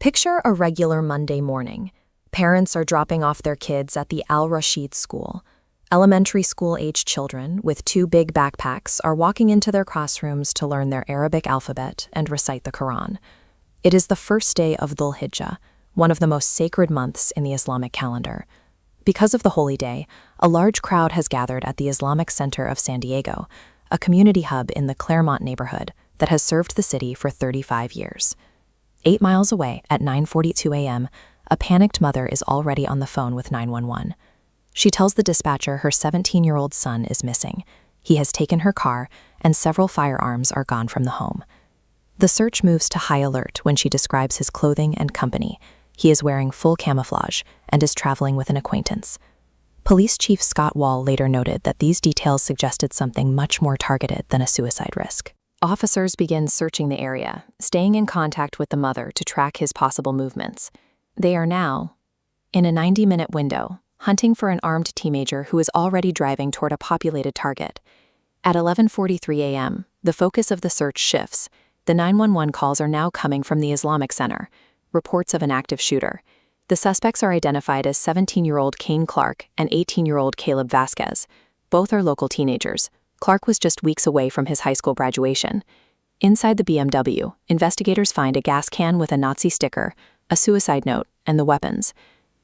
Picture a regular Monday morning. Parents are dropping off their kids at the Al-Rashid School. Elementary school-aged children with two big backpacks are walking into their classrooms to learn their Arabic alphabet and recite the Quran. It is the first day of Dhul Hijjah, one of the most sacred months in the Islamic calendar. Because of the holy day, a large crowd has gathered at the Islamic Center of San Diego, a community hub in the Claremont neighborhood that has served the city for 35 years. 8 miles away at 9:42 a.m., a panicked mother is already on the phone with 911. She tells the dispatcher her 17-year-old son is missing. He has taken her car, and several firearms are gone from the home. The search moves to high alert when she describes his clothing and company. He is wearing full camouflage and is traveling with an acquaintance. Police Chief Scott Wall later noted that these details suggested something much more targeted than a suicide risk. Officers begin searching the area, staying in contact with the mother to track his possible movements. They are now, in a 90-minute window, hunting for an armed teenager who is already driving toward a populated target. At 11:43 a.m., the focus of the search shifts. The 911 calls are now coming from the Islamic Center, reports of an active shooter. The suspects are identified as 17-year-old Kane Clark and 18-year-old Caleb Vasquez. Both are local teenagers. Clark was just weeks away from his high school graduation. Inside the BMW, investigators find a gas can with a Nazi sticker, a suicide note, and the weapons.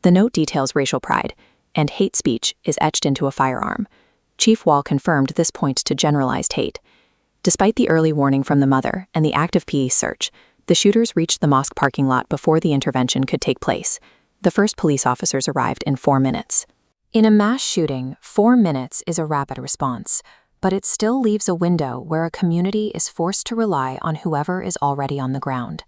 The note details racial pride, and hate speech is etched into a firearm. Chief Wall confirmed this points to generalized hate. Despite the early warning from the mother and the active police search, the shooters reached the mosque parking lot before the intervention could take place. The first police officers arrived in 4 minutes. In a mass shooting, 4 minutes is a rapid response, but it still leaves a window where a community is forced to rely on whoever is already on the ground.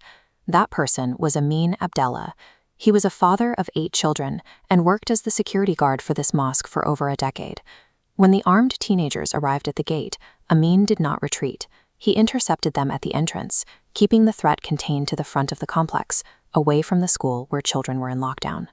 That person was Amin Abdallah. He was a father of 8 children and worked as the security guard for this mosque for over a decade. When the armed teenagers arrived at the gate, Amin did not retreat. He intercepted them at the entrance, keeping the threat contained to the front of the complex, away from the school where children were in lockdown.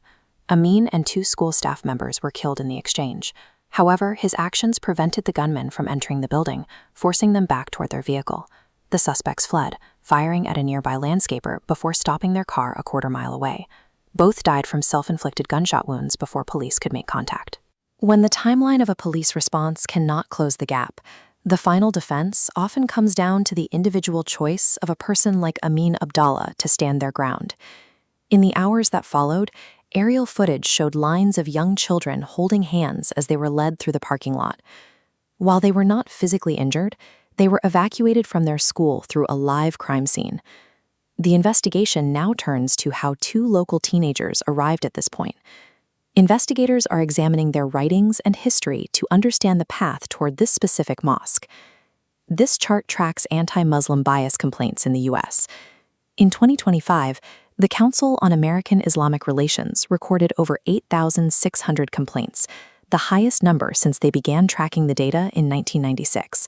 Amin and 2 school staff members were killed in the exchange. However, his actions prevented the gunmen from entering the building, forcing them back toward their vehicle. The suspects fled, firing at a nearby landscaper before stopping their car a quarter-mile away. Both died from self-inflicted gunshot wounds before police could make contact. When the timeline of a police response cannot close the gap, the final defense often comes down to the individual choice of a person like Amin Abdallah to stand their ground. In the hours that followed, aerial footage showed lines of young children holding hands as they were led through the parking lot. While they were not physically injured, they were evacuated from their school through a live crime scene. The investigation now turns to how 2 local teenagers arrived at this point. Investigators are examining their writings and history to understand the path toward this specific mosque. This chart tracks anti-Muslim bias complaints in the U.S. In 2025, the Council on American Islamic Relations recorded over 8,600 complaints, the highest number since they began tracking the data in 1996.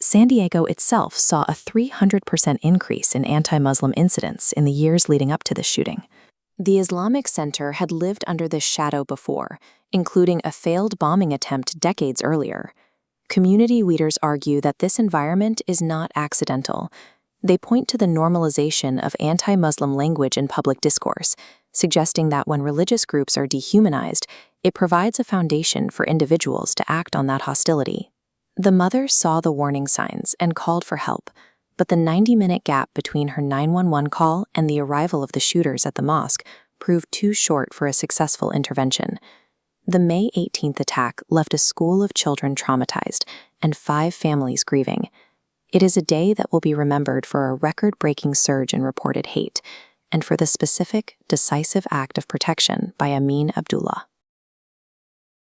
San Diego itself saw a 300% increase in anti-Muslim incidents in the years leading up to this shooting. The Islamic Center had lived under this shadow before, including a failed bombing attempt decades earlier. Community leaders argue that this environment is not accidental. They point to the normalization of anti-Muslim language in public discourse, suggesting that when religious groups are dehumanized, it provides a foundation for individuals to act on that hostility. The mother saw the warning signs and called for help, but the 90-minute gap between her 911 call and the arrival of the shooters at the mosque proved too short for a successful intervention. The May 18th attack left a school of children traumatized and 5 families grieving. It is a day that will be remembered for a record-breaking surge in reported hate and for the specific, decisive act of protection by Amin Abdallah.